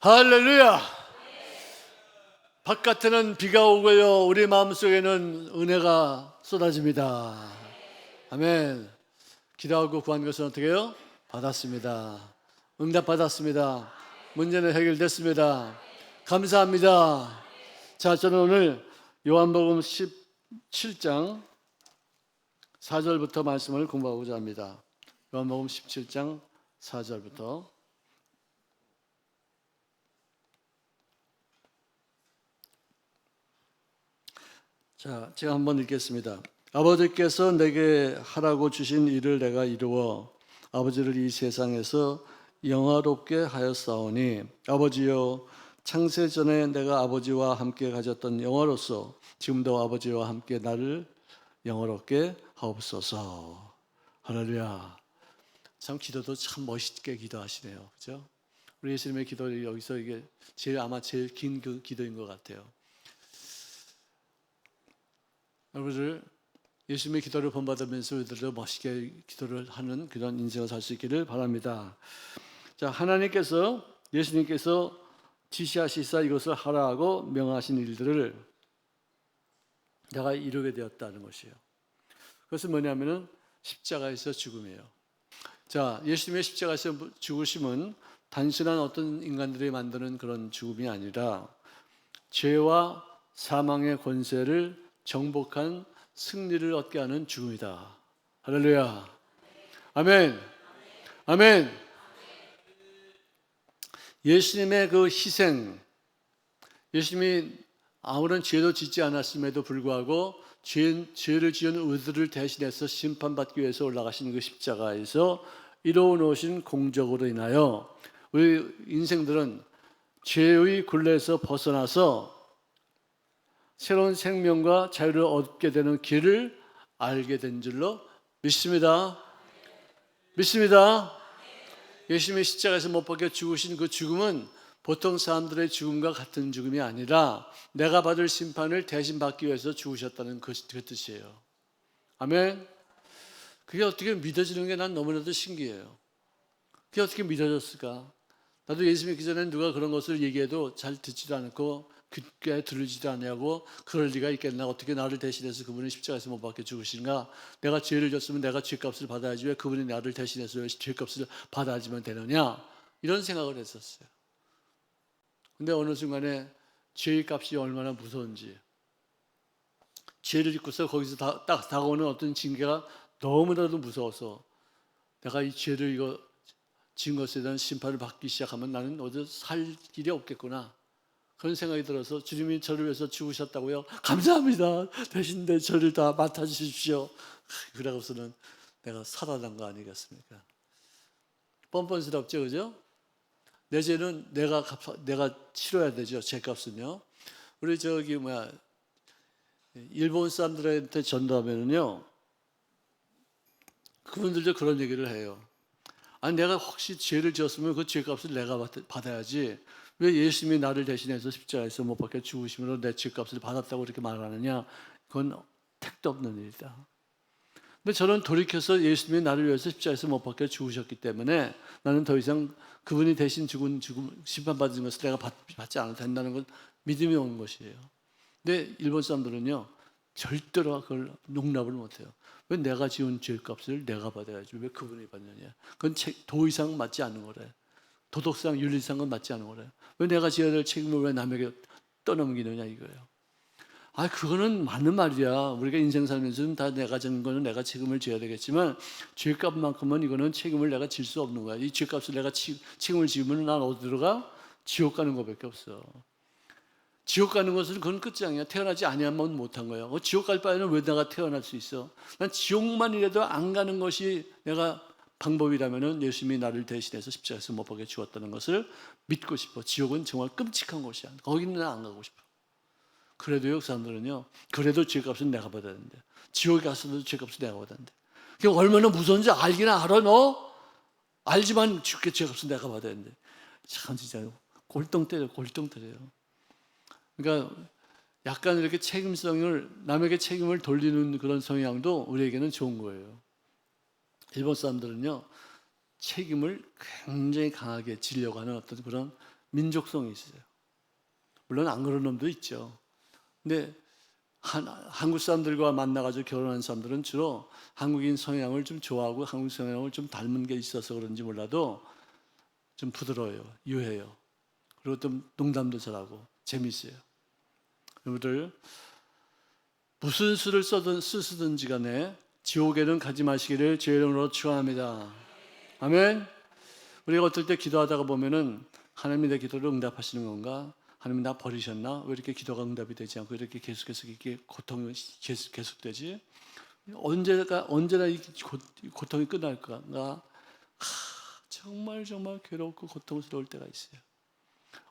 할렐루야. 바깥에는 비가 오고요, 우리 마음속에는 은혜가 쏟아집니다. 아멘. 기도하고 구한 것은 어떻게 해요? 받았습니다. 응답 받았습니다. 문제는 해결됐습니다. 감사합니다. 자, 저는 오늘 요한복음 17장 4절부터 말씀을 공부하고자 합니다. 요한복음 17장 4절부터. 자, 제가 한번 읽겠습니다. 아버지께서 내게 하라고 주신 일을 내가 이루어 아버지를 이 세상에서 영화롭게 하였사오니, 아버지여, 창세 전에 내가 아버지와 함께 가졌던 영화로서 지금도 아버지와 함께 나를 영화롭게 하옵소서. 할렐루야. 참 기도도 참 멋있게 기도하시네요. 그죠? 우리 예수님의 기도를 여기서 이게 아마 제일 긴 그 기도인 것 같아요. 여러분들 예수님의 기도를 본받으면서 우리들도 멋있게 기도를 하는 그런 인생을 살 수 있기를 바랍니다. 자, 하나님께서, 예수님께서 지시하시사 이것을 하라고 명하신 일들을 내가 이루게 되었다는 것이에요. 그것은 뭐냐면은 십자가에서 죽음이에요. 자, 예수님의 십자가에서 죽으심은 단순한 어떤 인간들이 만드는 그런 죽음이 아니라 죄와 사망의 권세를 정복한 승리를 얻게 하는 죽음이다. 할렐루야. 아멘. 아멘. 예수님의 그 희생, 예수님이 아무런 죄도 짓지 않았음에도 불구하고 죄를 지은 우리들을 대신해서 심판받기 위해서 올라가신 그 십자가에서 이루어 놓으신 공적으로 인하여 우리 인생들은 죄의 굴레에서 벗어나서 새로운 생명과 자유를 얻게 되는 길을 알게 된 줄로 믿습니다. 믿습니다. 예수님의 십자가에서 못 박혀 죽으신 그 죽음은 보통 사람들의 죽음과 같은 죽음이 아니라 내가 받을 심판을 대신 받기 위해서 죽으셨다는 그 뜻이에요. 아멘. 그게 어떻게 믿어지는 게 난 너무나도 신기해요. 그게 어떻게 믿어졌을까? 나도 예수 믿기 전에 누가 그런 것을 얘기해도 잘 듣지도 않고 귀에 들리지도 않냐고, 그럴 리가 있겠나, 어떻게 나를 대신해서 그분이 십자가에서 못 박혀 죽으신가, 내가 죄를 졌으면 내가 죄값을 받아야지 왜 그분이 나를 대신해서 왜 죄값을 받아야지만 되느냐, 이런 생각을 했었어요. 근데 어느 순간에 죄의 값이 얼마나 무서운지, 죄를 짓고서 거기서 딱 다가오는 어떤 징계가 너무나도 무서워서 내가 이 죄를 지은 것에 대한 심판을 받기 시작하면 나는 어디 살 길이 없겠구나, 그런 생각이 들어서 주님이 저를 위해서 죽으셨다고요? 감사합니다. 대신 내 죄를 다 맡아주십시오. 그러고서는 내가 살아난 거 아니겠습니까? 뻔뻔스럽죠, 그죠? 내 죄는 내가 치러야 되죠. 죄값은요. 우리 일본 사람들한테 전도하면은요, 그분들도 그런 얘기를 해요. 아니, 내가 혹시 죄를 지었으면 그 죄값을 내가 받아야지 왜 예수님이 나를 대신해서 십자가에서 못 박혀 죽으심으로 내 죄값을 받았다고 이렇게 말하느냐, 그건 택도 없는 일이다. 근데 저는 돌이켜서 예수님이 나를 위해서 십자가에서 못 박혀 죽으셨기 때문에 나는 더 이상 그분이 대신 죽음 심판받은 것을 내가 받지 않아도 된다는 건 믿음이 오는 것이에요. 근데 일본 사람들은요, 절대로 그걸 용납을 못해요. 왜 내가 지은 죄값을 내가 받아야지 왜 그분이 받느냐, 그건 도의상 맞지 않는 거래. 도덕상 윤리상은 맞지 않은 거래요. 왜 내가 지어야 될 책임을 왜 남에게 떠넘기느냐, 이거예요. 아, 그거는 맞는 말이야. 우리가 인생 살면서는 다 내가 진 거는 내가 책임을 져야 되겠지만 죄값만큼은 이거는 책임을 내가 질 수 없는 거야. 이 죄값을 내가 책임을 지으면 난 어디로 가? 지옥 가는 것밖에 없어. 지옥 가는 것은 그건 끝장이야. 태어나지 아니하면 못한 거야. 지옥 갈 바에는 왜 내가 태어날 수 있어? 난 지옥만이라도 안 가는 것이 내가 방법이라면은 예수님이 나를 대신해서 십자가에서 못 박혀 죽었다는 것을 믿고 싶어. 지옥은 정말 끔찍한 곳이야. 거기는 안 가고 싶어. 그래도요, 사람들은요, 그래도 죄값은 내가 받아야 된대. 지옥에 갔어도 죄값은 내가 받아야 된대. 그게 얼마나 무서운지 알기는 알아, 너? 알지만 죽게 죄값은 내가 받아야 된대. 참 진짜 골동 때려요. 그러니까 약간 이렇게 남에게 책임을 돌리는 그런 성향도 우리에게는 좋은 거예요. 일본 사람들은요, 책임을 굉장히 강하게 지려고 하는 어떤 그런 민족성이 있어요. 물론 안 그런 놈도 있죠. 근데 한국 사람들과 만나가지고 결혼한 사람들은 주로 한국인 성향을 좀 좋아하고 한국 성향을 좀 닮은 게 있어서 그런지 몰라도 좀 부드러워요, 유해요. 그리고 좀 농담도 잘하고 재미있어요. 여러분들 무슨 수를 쓰든지 간에 지옥에는 가지 마시기를 주의 이름으로 축원합니다. 아멘. 우리가 어떨 때 기도하다가 보면은 하나님이 내 기도를 응답하시는 건가? 하나님 나 버리셨나? 왜 이렇게 기도가 응답이 되지 않고 이렇게 계속해서 이렇게 고통이 계속되지? 언제나 이 고통이 끝날까? 정말 괴롭고 고통스러울 때가 있어요.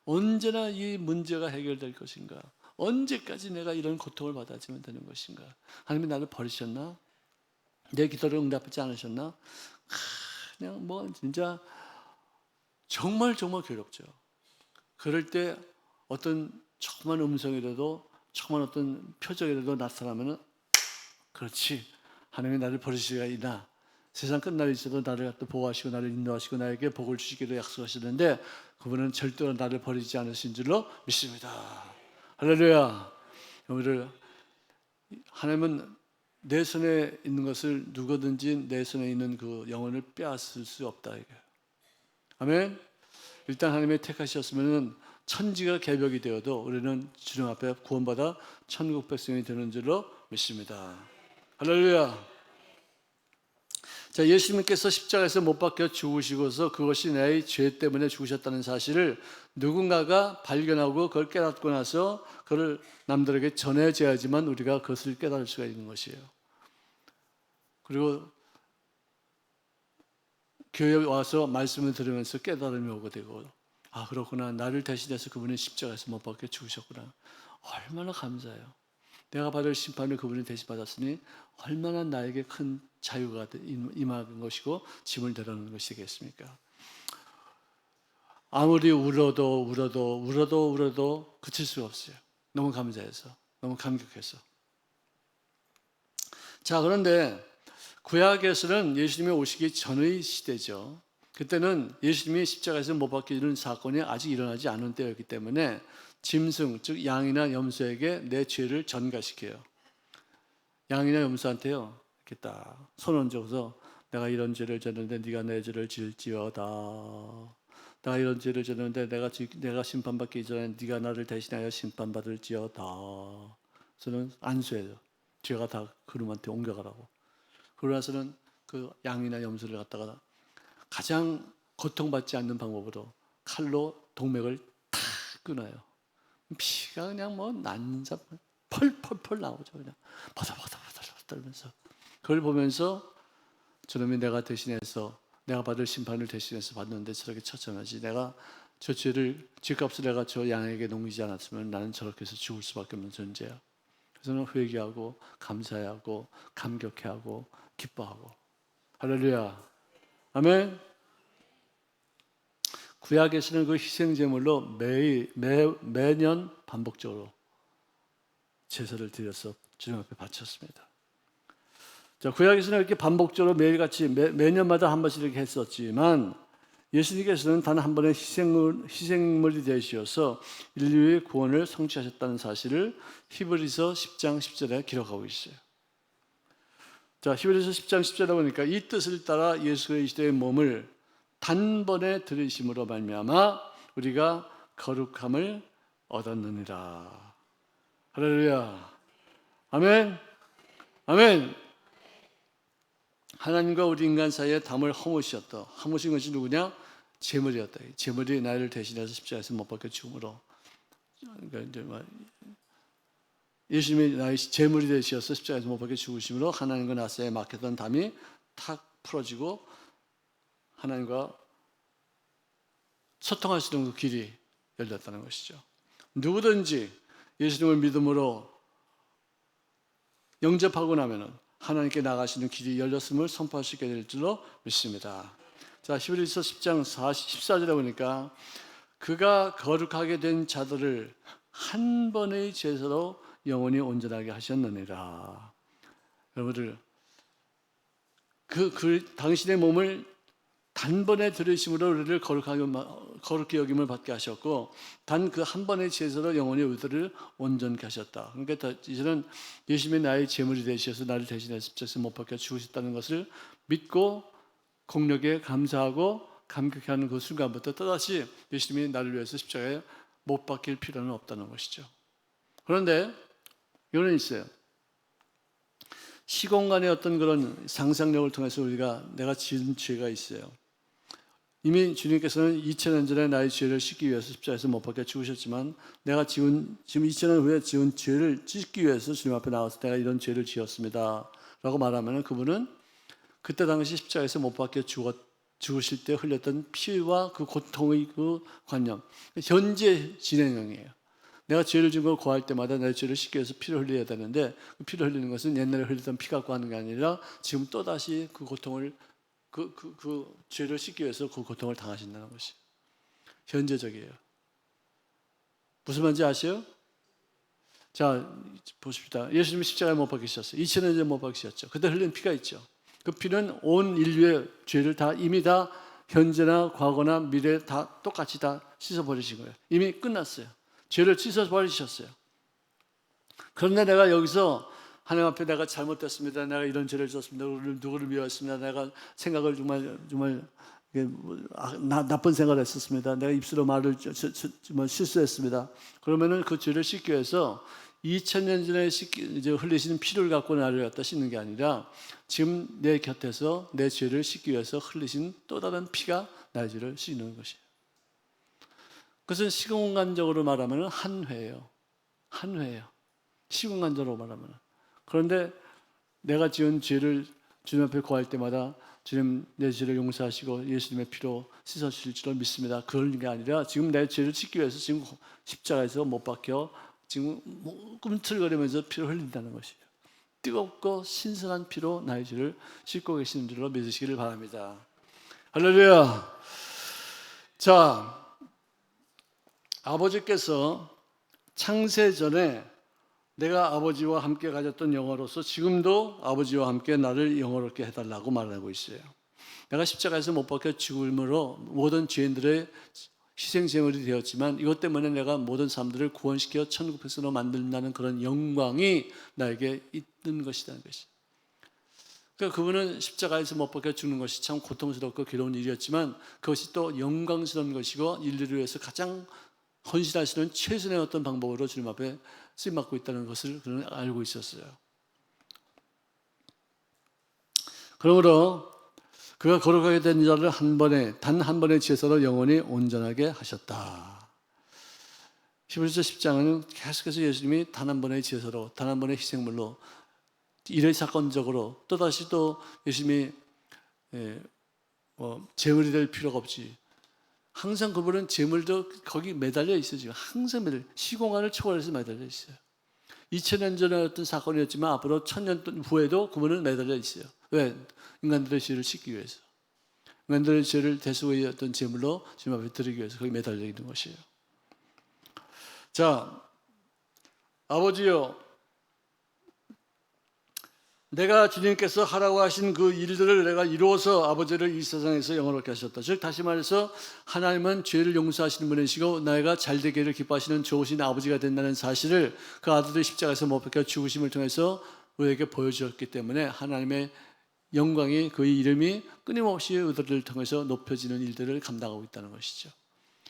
언제나 이 문제가 해결될 것인가? 언제까지 내가 이런 고통을 받아지면 되는 것인가? 하나님이 나를 버리셨나? 내 기도를 응답하지 않으셨나? 그냥 진짜 정말 괴롭죠. 그럴 때 어떤 조그만 음성이라도 조그만 어떤 표정이라도 나타나면은 그렇지, 하나님이 나를 버리시기가 있나? 세상 끝날 있어도 나를 갖다 보호하시고 나를 인도하시고 나에게 복을 주시기로 약속하시는데 그분은 절대로 나를 버리지 않으신 줄로 믿습니다. 할렐루야. 여러분들, 하나님은 내 손에 있는 것을 누구든지 내 손에 있는 그 영혼을 빼앗을 수 없다 이게. 아멘. 일단 하나님이 택하셨으면은 천지가 개벽이 되어도 우리는 주님 앞에 구원받아 천국 백성이 되는 줄로 믿습니다. 할렐루야. 자, 예수님께서 십자가에서 못 박혀 죽으시고서 그것이 내 죄 때문에 죽으셨다는 사실을 누군가가 발견하고 그걸 깨닫고 나서 그걸 남들에게 전해줘야지만 우리가 그것을 깨달을 수가 있는 것이에요. 그리고 교회에 와서 말씀을 들으면서 깨달음이 오게 되고, 아 그렇구나, 나를 대신해서 그분이 십자가에서 못 박혀 죽으셨구나. 얼마나 감사해요. 내가 받을 심판을 그분이 대신 받았으니 얼마나 나에게 큰 자유가 임하는 것이고 짐을 내려놓는 것이 되겠습니까? 아무리 울어도 그칠 수가 없어요. 너무 감사해서, 너무 감격해서. 자, 그런데 구약에서는 예수님이 오시기 전의 시대죠. 그때는 예수님이 십자가에서 못 박히는 사건이 아직 일어나지 않은 때였기 때문에 짐승, 즉 양이나 염소에게 내 죄를 전가시켜요. 양이나 염소한테요, 이렇게 딱 손 얹어서 내가 이런 죄를 졌는데 네가 내 죄를 지을지어다. 내가 이런 죄를 졌는데 내가 심판받기 전에 네가 나를 대신하여 심판받을지어다. 저는 안수해요. 죄가 다 그놈한테 옮겨가라고. 그러고 나서는 그 양이나 염소를 갖다가 가장 고통받지 않는 방법으로 칼로 동맥을 탁 끊어요. 피가 그냥 난사 펄펄 나오죠. 그냥 버들버들 떨면서 그걸 보면서 저놈이 내가 대신해서 내가 받을 심판을 대신해서 받는데 저렇게 처참하지. 내가 저 죄값을 내가 저 양에게 넘기지 않았으면 나는 저렇게 해서 죽을 수밖에 없는 존재야. 그래서 회개하고 감사하고 감격해하고 기뻐하고. 할렐루야. 아멘. 구약에서는 그 희생제물로 매년 반복적으로 제사를 드려서 주님 앞에 바쳤습니다. 자, 구약에서는 이렇게 반복적으로 매일같이 매년마다 한 번씩 이렇게 했었지만 예수님께서는 단 한 번의 희생물이 되시어서 인류의 구원을 성취하셨다는 사실을 히브리서 10장 10절에 기록하고 있어요. 자, 히브리서 10장 10절에 보니까 이 뜻을 따라 예수 그리스도의 몸을 단번에 들이심으로 말미암아 우리가 거룩함을 얻었느니라. 할렐루야. 아멘. 아멘. 하나님과 우리 인간 사이에 담을 허무셨다. 허무신 것이 누구냐? 제물이었다. 제물이 나를 대신해서 십자가에서 못 박혀 죽음으로. 그러니까 이제 예수님이 나의 제물이 되셔서 십자가에서 못 박혀 죽으심으로 하나님과 나 사이에 막혔던 담이 탁 풀어지고 하나님과 소통할 수 있는 그 길이 열렸다는 것이죠. 누구든지 예수님을 믿음으로 영접하고 나면은 하나님께 나가시는 길이 열렸음을 선포할 수 있게 될 줄로 믿습니다. 자, 히브리서 10장 14절에 보니까 그가 거룩하게 된 자들을 한 번의 제사로 영원히 온전하게 하셨느니라. 여러분들, 당신의 몸을 단번에 들으심으로 우리를 거룩히 여김을 받게 하셨고 단 그 한 번의 제사로 영원히 우리들을 온전케 하셨다. 그러니까 이제는 예수님이 나의 제물이 되셔서 나를 대신해 십자가에서 못 박혀 죽으셨다는 것을 믿고 공력에 감사하고 감격하는 그 순간부터 또다시 예수님이 나를 위해서 십자가에 못 박힐 필요는 없다는 것이죠. 그런데 이거는 있어요. 시공간의 어떤 그런 상상력을 통해서 내가 지은 죄가 있어요. 이미 주님께서는 2000년 전에 나의 죄를 씻기 위해서 십자가에서 못 박혀 죽으셨지만 내가 지금 2000년 후에 지은 죄를 씻기 위해서 주님 앞에 나와서 내가 이런 죄를 지었습니다 라고 말하면 그분은 그때 당시 십자가에서 못 박혀 죽으실 때 흘렸던 피와 그 고통의 그 관념, 현재 진행형이에요. 내가 죄를 지은 걸 고할 때마다 내 죄를 씻기 위해서 피를 흘려야 되는데 그 피를 흘리는 것은 옛날에 흘렸던 피 갖고 하는 게 아니라 지금 또다시 그 고통을 그 죄를 씻기 위해서 그 고통을 당하신다는 것이 현재적이에요. 무슨 말인지 아세요? 자, 보십시다. 예수님이 십자가에 못 박히셨어요. 2000년 전에 못 박히셨죠. 그때 흘린 피가 있죠. 그 피는 온 인류의 죄를 이미 다 현재나 과거나 미래 다 똑같이 다 씻어버리신 거예요. 이미 끝났어요. 죄를 씻어버리셨어요. 그런데 내가 여기서 하나님 앞에 내가 잘못됐습니다. 내가 이런 죄를 지었습니다. 누구를 미워했습니다. 내가 생각을 정말 나쁜 생각을 했었습니다. 내가 입술로 말을 정말 실수했습니다. 그러면은 그 죄를 씻기 위해서 2000년 전에 이제 흘리시는 피를 갖고 나를 갖다 씻는 게 아니라 지금 내 곁에서 내 죄를 씻기 위해서 흘리신 또 다른 피가 나의 죄를 씻는 것이에요. 그것은 시공간적으로 말하면 한 회예요. 한 회예요. 시공간적으로 말하면. 그런데 내가 지은 죄를 주님 앞에 구할 때마다 주님 내 죄를 용서하시고 예수님의 피로 씻어주실 줄로 믿습니다. 그런 게 아니라 지금 내 죄를 씻기 위해서 지금 십자가에서 못 박혀 지금 꿈틀거리면서 피를 흘린다는 것이에요. 뜨겁고 신선한 피로 나의 죄를 씻고 계시는 줄로 믿으시기를 바랍니다. 할렐루야. 자, 아버지께서 창세 전에 내가 아버지와 함께 가졌던 영화로서 지금도 아버지와 함께 나를 영화롭게 해달라고 말하고 있어요. 내가 십자가에서 못 박혀 죽음으로 모든 죄인들의 희생제물이 되었지만 이것 때문에 내가 모든 사람들을 구원시켜 천국 백성으로 만든다는 그런 영광이 나에게 있는 것이라는 것이. 그러니까 그분은 십자가에서 못 박혀 죽는 것이 참 고통스럽고 괴로운 일이었지만 그것이 또 영광스러운 것이고 인류를 위해서 가장 헌신하시는 최선의 어떤 방법으로 주님 앞에 쓰임받고 있다는 것을 그는 알고 있었어요. 그러므로 그가 거룩하게 된 자를 단 한 번의 제사로 영원히 온전하게 하셨다. 히브리서 10장은 계속해서 예수님이 단 한 번의 제사로, 단 한 번의 희생물로 일회 사건적으로 또다시 또 예수님이 제물이 될 필요가 없지. 항상 그분은 제물도 거기 매달려 있어요. 지금 항상 시공간을 초월해서 매달려 있어요. 2000년 전에 어떤 사건이었지만 앞으로 1000년 후에도 그분은 매달려 있어요. 왜? 인간들의 죄를 씻기 위해서. 인간들의 죄를 대속의 어떤 제물로 주님 앞에 드리기 위해서 거기 매달려 있는 것이에요. 자, 아버지요, 내가 주님께서 하라고 하신 그 일들을 내가 이루어서 아버지를 이 세상에서 영원롭게 하셨다. 즉 다시 말해서 하나님은 죄를 용서하시는 분이시고 내가 잘되기를 기뻐하시는 좋으신 아버지가 된다는 사실을 그 아들의 십자가에서 못 박혀 죽으심을 통해서 우리에게 보여주었기 때문에 하나님의 영광이 그의 이름이 끊임없이 우리들을 통해서 높여지는 일들을 감당하고 있다는 것이죠.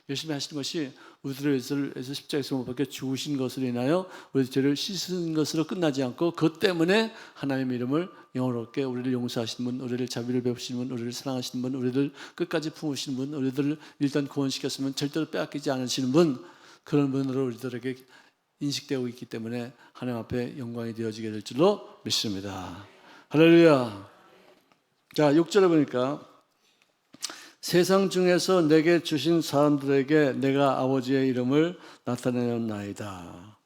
열심히 하시는 것이 우리들을 위해서 십자가에서 못 박혀 죽으신 것으로 인하여 우리 죄를 씻은 것으로 끝나지 않고 그것 때문에 하나님의 이름을 영원롭게 우리를 용서하시는 분, 우리를 자비를 베푸시는 분, 우리를 사랑하시는 분, 우리를 끝까지 품으시는 분, 우리들을 일단 구원시켰으면 절대로 빼앗기지 않으시는 분, 그런 분으로 우리들에게 인식되고 있기 때문에 하나님 앞에 영광이 되어지게 될 줄로 믿습니다. 할렐루야. 자, 6절에 보니까 세상 중에서 내게 주신 사람들에게 내가 아버지의 이름을 나타내었나이다.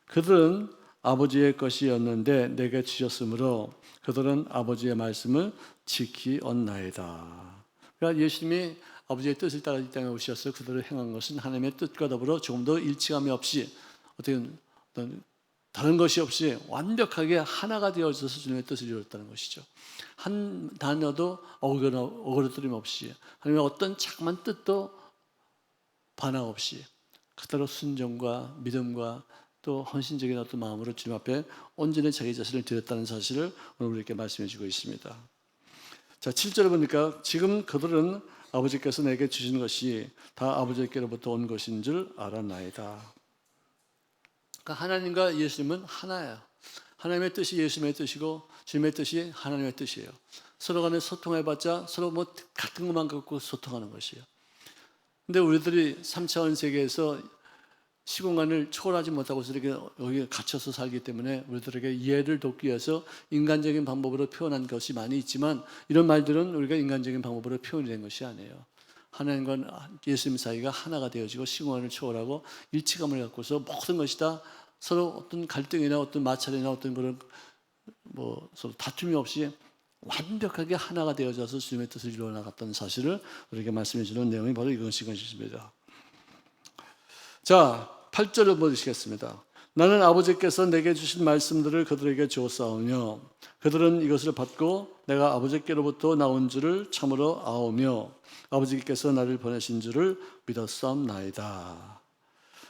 그들은 아버지의 것이었는데 내게 주셨으므로 그들은 아버지의 말씀을 지키었나이다. 그러니까 예수님이 아버지의 뜻을 따라 이 땅에 오셔서 그들을 행한 것은 하나님의 뜻과 더불어 조금도 일치감이 없이 어떤 다른 것이 없이 완벽하게 하나가 되어져서 주님의 뜻을 이루었다는 것이죠. 한 단어도 어그러뜨림 없이, 하나님의 어떤 자그만 뜻도 반항 없이 그대로 순종과 믿음과 또 헌신적인 어떤 마음으로 주님 앞에 온전히 자기 자신을 드렸다는 사실을 오늘 우리에게 말씀해 주고 있습니다. 자, 7절에 보니까 지금 그들은 아버지께서 내게 주신 것이 다 아버지께로부터 온 것인 줄 알았나이다. 그러니까 하나님과 예수님은 하나예요. 하나님의 뜻이 예수님의 뜻이고 주님의 뜻이 하나님의 뜻이에요. 서로 간에 소통해봤자 서로 뭐 같은 것만 갖고 소통하는 것이에요. 근데 우리들이 3차원 세계에서 시공간을 초월하지 못하고서 이렇게 여기 갇혀서 살기 때문에 우리들에게 이해를 돕기 위해서 인간적인 방법으로 표현한 것이 많이 있지만, 이런 말들은 우리가 인간적인 방법으로 표현이 된 것이 아니에요. 하나님과 예수님 사이가 하나가 되어지고 시공간을 초월하고 일치감을 갖고서 모든 것이 다 서로 어떤 갈등이나 어떤 마찰이나 어떤 그런 서로 다툼이 없이 완벽하게 하나가 되어져서 주님의 뜻을 이루어 나갔다는 사실을 우리에게 말씀해 주는 내용이 바로 이것이겠습니다. 자, 8절을 보시겠습니다. 나는 아버지께서 내게 주신 말씀들을 그들에게 주었사오며 그들은 이것을 받고 내가 아버지께로부터 나온 줄을 참으로 아오며 아버지께서 나를 보내신 줄을 믿었사옵나이다.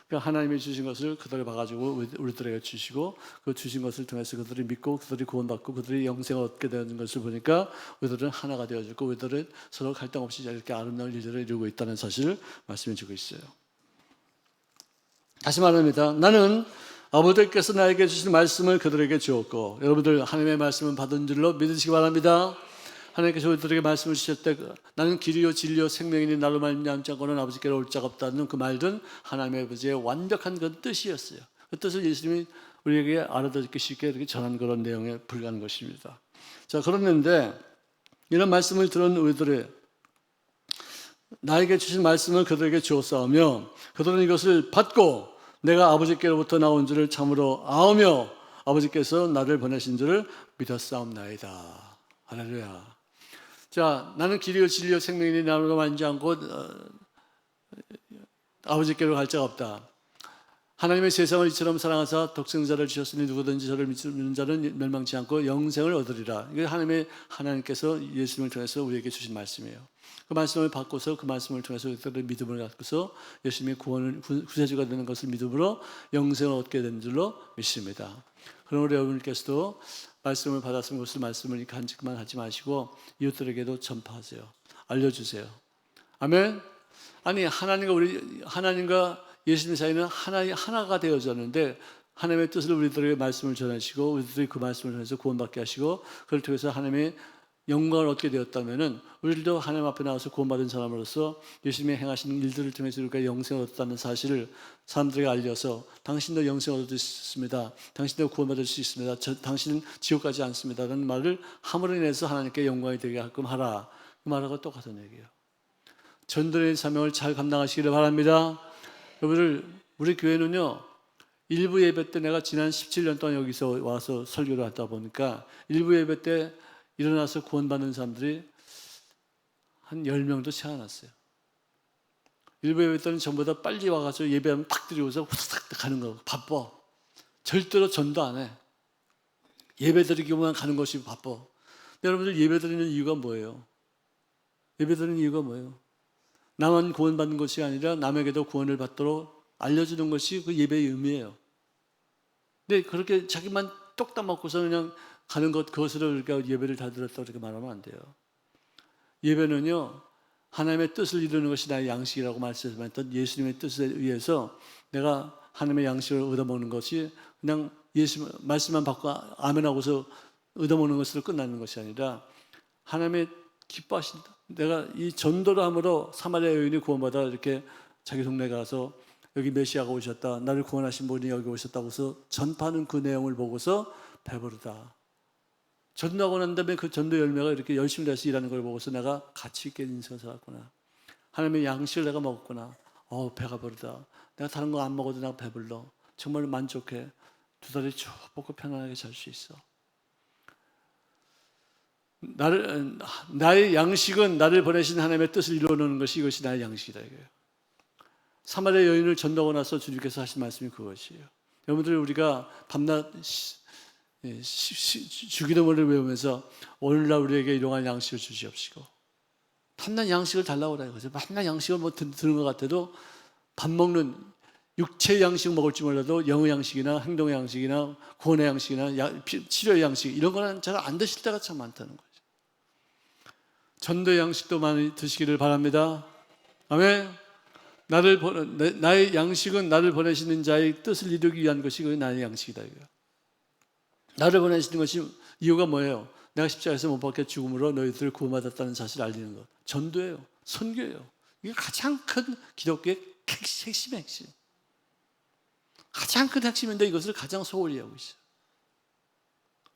그러니까 하나님이 주신 것을 그들이 봐가지고 우리들에게 주시고, 그 주신 것을 통해서 그들이 믿고 그들이 구원받고 그들이 영생을 얻게 되는 것을 보니까 우리들은 하나가 되어졌고 우리들은 서로 갈등 없이 이렇게 아름다운 일들을 이루고 있다는 사실을 말씀해 주고 있어요. 다시 말합니다. 나는 아버지께서 나에게 주신 말씀을 그들에게 주었고, 여러분들 하나님의 말씀을 받은 줄로 믿으시기 바랍니다. 하나님께서 우리들에게 말씀을 주실 때 나는 길이요 진리요 생명이니 나로 말미암지 않고는 아버지께로 올 자가 없다는 그 말은 하나님의 아버지의 완벽한 그 뜻이었어요. 그 뜻을 예수님이 우리에게 알아듣기 쉽게 이렇게 전한 그런 내용에 불과한 것입니다. 자, 그런데 이런 말씀을 들은 우리들의 나에게 주신 말씀을 그들에게 주었사오며 그들은 이것을 받고 내가 아버지께로부터 나온 줄을 참으로 아오며 아버지께서 나를 보내신 줄을 믿었사옵나이다. 할렐루야. 자, 나는 길이요 진리요 생명이니 나로 말미암지 않고 아버지께로 갈 자가 없다. 하나님의 세상을 이처럼 사랑하사 독생자를 주셨으니 누구든지 저를 믿는 자는 멸망치 않고 영생을 얻으리라. 이게 하나님께서 예수님을 통해서 우리에게 주신 말씀이에요. 그 말씀을 받고서 그 말씀을 통해서 우리들의 믿음을 갖고서 예수님의 구세주가 되는 것을 믿음으로 영생을 얻게 된 줄로 믿습니다. 그럼 우리 여러분께서도 말씀을 받았으면 그것을 말씀을 간직만 하지 마시고 이웃들에게도 전파하세요. 알려주세요. 아멘. 아니, 하나님과 예수님 사이는 하나가 되어졌는데 하나님의 뜻을 우리들에게 말씀을 전하시고 우리들이 그 말씀을 통해서 구원받게 하시고 그걸 통해서 하나님의 영광을 얻게 되었다면은 우리도 하나님 앞에 나와서 구원받은 사람으로서 예수님이 행하시는 일들을 통해서 우리가 영생을 얻었다는 사실을 사람들에게 알려서 당신도 영생을 얻을 수 있습니다. 당신도 구원받을 수 있습니다. 당신은 지옥 가지 않습니다. 라는 말을 함으로 인해서 하나님께 영광이 되게 하끔 하라. 그 말하고 똑같은 얘기예요. 전도의 사명을 잘 감당하시기를 바랍니다. 여러분들, 우리 교회는요, 일부 예배 때 내가 지난 17년 동안 여기서 와서 설교를 하다 보니까 일부 예배 때 일어나서 구원받는 사람들이 한 10명도 채 안 왔어요. 일부 예배 때는 전부 다 빨리 와가지고 예배하면 탁 드리고서 후다닥 가는 거 바빠. 절대로 전도 안 해. 예배 드리기만 가는 것이 바빠. 여러분들 예배 드리는 이유가 뭐예요? 예배 드리는 이유가 뭐예요? 나만 구원받는 것이 아니라 남에게도 구원을 받도록 알려주는 것이 그 예배의 의미예요. 근데 그렇게 자기만 똑 따먹고서 그냥 가는 것, 그것으로 우리가 예배를 다 들었다고 그렇게 말하면 안 돼요. 예배는요, 하나님의 뜻을 이루는 것이 나의 양식이라고 말씀하셨던 예수님의 뜻에 의해서 내가 하나님의 양식을 얻어먹는 것이 그냥 예수 말씀만 받고 아멘하고서 얻어먹는 것으로 끝나는 것이 아니라 하나님의 기뻐하신다. 내가 이 전도를 함으로 사마리아 여인이 구원받아 이렇게 자기 동네 가서 여기 메시아가 오셨다. 나를 구원하신 분이 여기 오셨다고 해서 전파하는 그 내용을 보고서 배부르다. 전도하고 난 다음에 그 전도 열매가 이렇게 열심히 해서 일하는 걸 보고서 내가 가치 있게 인생을 살았구나. 하나님의 양식을 내가 먹었구나. 배가 부르다. 내가 다른 거 안 먹어도 내가 배불러. 정말 만족해. 두 다리 쭉 뻗고 편안하게 잘 수 있어. 나의 양식은 나를 보내신 하나님의 뜻을 이루어내는 것이 이것이 나의 양식이다 이거예요. 사마리아 여인을 전도하고 나서 주님께서 하신 말씀이 그것이에요. 여러분들 우리가 밤낮 주기도문을 외우면서 오늘날 우리에게 일용할 양식을 주시옵시고, 밤낮 양식을 달라고 그래요. 그래서 밤낮 양식을 뭐 드는 것 같아도 밥 먹는 육체의 양식 먹을지 몰라도 영의 양식이나 행동의 양식이나 구원의 양식이나 치료의 양식 이런 거는 잘 안 드실 때가 참 많다는 거죠. 전도의 양식도 많이 드시기를 바랍니다. 아멘. 나의 양식은 나를 보내시는 자의 뜻을 이루기 위한 것이 그 나의 양식이다. 이거야. 나를 보내시는 것이 이유가 뭐예요? 내가 십자가에서 못 박혀 죽음으로 너희들을 구원받았다는 사실을 알리는 것. 전도예요. 선교예요. 이게 가장 큰 기독교의 핵심의 핵심. 가장 큰 핵심인데 이것을 가장 소홀히 하고 있어요.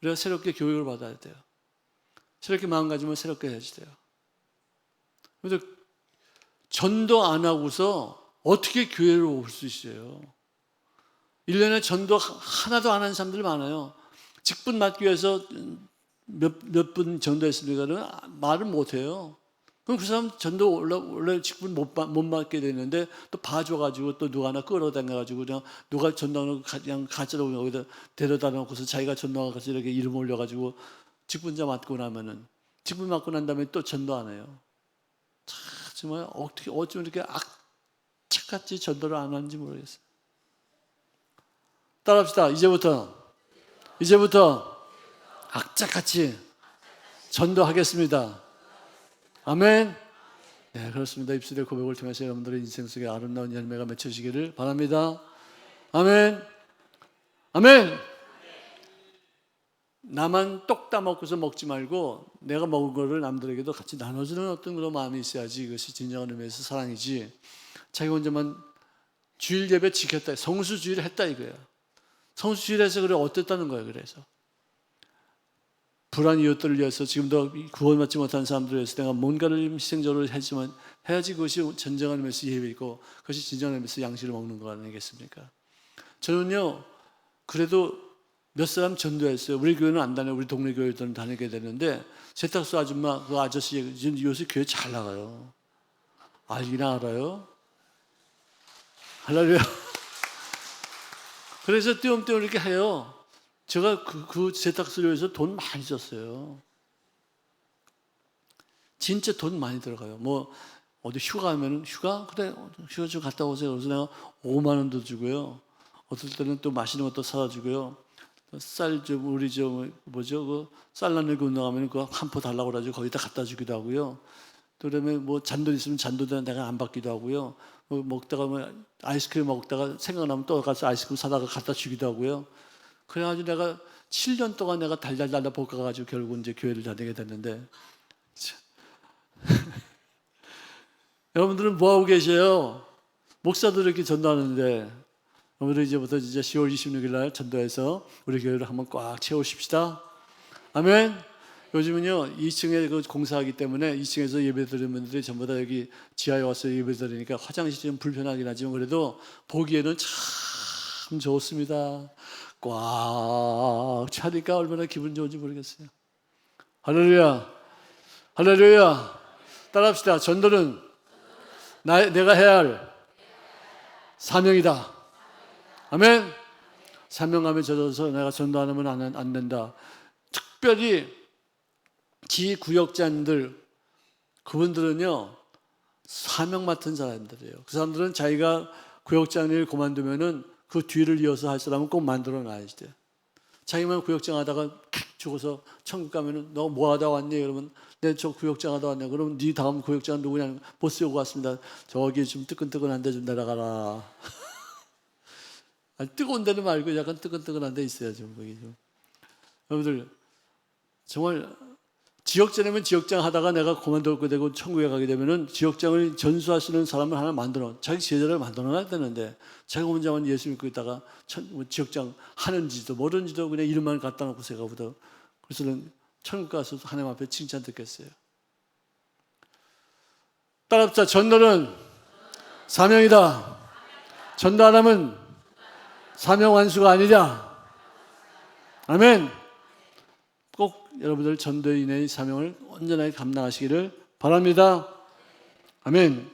우리가 새롭게 교육을 받아야 돼요. 새롭게 마음가짐을 새롭게 해야지 돼요. 그래서 전도 안 하고서 어떻게 교회를 올 수 있어요? 1년에 전도 하나도 안 하는 사람들 많아요. 직분 맡기 위해서 몇 분 전도했습니까는 말을 못 해요. 그럼 그 사람 전도 원래 직분 못 맡게 되는데 또 봐줘가지고 또 누가 하나 끌어당겨가지고 그냥 누가 전도하는 거 그냥 가짜로 여기다 데려다 놓고서 자기가 전도하고서 이렇게 이름 올려가지고 직분자 맡고 나면은 직분 맡고 난 다음에 또 전도 안 해요. 참 정말 어떻게 어쩜 이렇게 악착같이 전도를 안 하는지 모르겠어요. 따라합시다. 이제부터 악착같이 전도하겠습니다. 아멘. 네, 그렇습니다. 입술의 고백을 통해서 여러분들의 인생 속에 아름다운 열매가 맺혀지기를 바랍니다. 아멘. 아멘. 나만 똑 따먹고서 먹지 말고 내가 먹은 거를 남들에게도 같이 나눠주는 어떤 그런 마음이 있어야지 이것이 진정한 의미에서 사랑이지. 자기 혼자만 주일 예배 지켰다, 성수주의를 했다 이거예요. 성수주의를 해서 그래 어땠다는 거예요. 그래서 불안 이웃들을 위해서 지금도 구원받지 못한 사람들을 위해서 내가 뭔가를 희생적으로 했지만 해야지 그것이 진정한 의미에서 예배이고 그것이 진정한 의미에서 양식을 먹는 거 아니겠습니까? 저는요 그래도 몇 사람 전도했어요. 우리 교회는 안 다녀요. 우리 동네 교회들은 다니게 되는데 세탁소 아줌마 그 아저씨 요새 교회 잘 나가요. 알기나 알아요? 할렐루야. 그래서 띄엄띄엄 이렇게 해요. 제가 그 세탁소에서 돈 많이 썼어요. 진짜 돈 많이 들어가요. 뭐 어디 휴가 하면은 휴가 그래 휴가 좀 갔다 오세요. 그래서 내가 5만 원도 주고요. 어떨 때는 또 맛있는 것도 사다 주고요. 쌀 좀 우리 좀 뭐죠 그 쌀나는 그 운동하면 그거 한 포 달라고 그러죠. 거기다 갖다 주기도 하고요. 또 그다음에 뭐 잔돈 있으면 잔돈도 내가 안 받기도 하고요. 뭐 먹다가 뭐 아이스크림 먹다가 생각나면 또 가서 아이스크림 사다가 갖다 주기도 하고요. 그래가지고 내가 7년 동안 내가 달달달 볶아가지고 결국 이제 교회를 다니게 됐는데 여러분들은 뭐 하고 계세요? 목사도 이렇게 전도하는데 여러분들 이제부터 이제 10월 26일 날 전도해서 우리 교회를 한번 꽉 채우십시다. 아멘. 요즘은요 2층에 그 공사하기 때문에 2층에서 예배 드리는 분들이 전부 다 여기 지하에 와서 예배 드리니까 화장실이 좀 불편하긴 하지만 그래도 보기에는 참 좋습니다. 꽉 차니까 얼마나 기분 좋은지 모르겠어요. 할렐루야. 할렐루야. 따라합시다. 전도는 내가 해야 할 사명이다. 아멘. 사명감에 젖어서 내가 전도 안 하면 안 된다. 특별히 지구역장들 그분들은요 사명 맡은 사람들이에요. 그 사람들은 자기가 구역장 일 그만두면은 그 뒤를 이어서 할 사람은 꼭 만들어 놔야지 돼. 자기만 구역장 하다가 죽어서 천국 가면은 너 뭐 하다 왔니? 그러면 내 저 구역장 하다 왔네. 그러면 네 다음 구역장 누구냐? 보스 오고 왔습니다. 저기 좀 뜨끈뜨끈한 데 좀 내려가라. 아니, 뜨거운 데는 말고 약간 뜨끈뜨끈한 데 있어야죠. 거기 좀. 여러분들 정말 지역장이면 지역장 하다가 내가 그만두게 되고 천국에 가게 되면은 지역장을 전수하시는 사람을 하나 만들어 자기 제자를 만들어 놔야 되는데 자기가 혼자만 예수 믿고 있다가 지역장 하는지도 모르는지도 그냥 이름만 갖다 놓고 생각보다 그래서는 천국 가서 하나님 앞에 칭찬 듣겠어요. 따라합시다. 전도는 사명이다. 전도 안 하면 사명 완수가 아니냐. 아멘. 꼭 여러분들 전도인의 사명을 온전하게 감당하시기를 바랍니다. 아멘.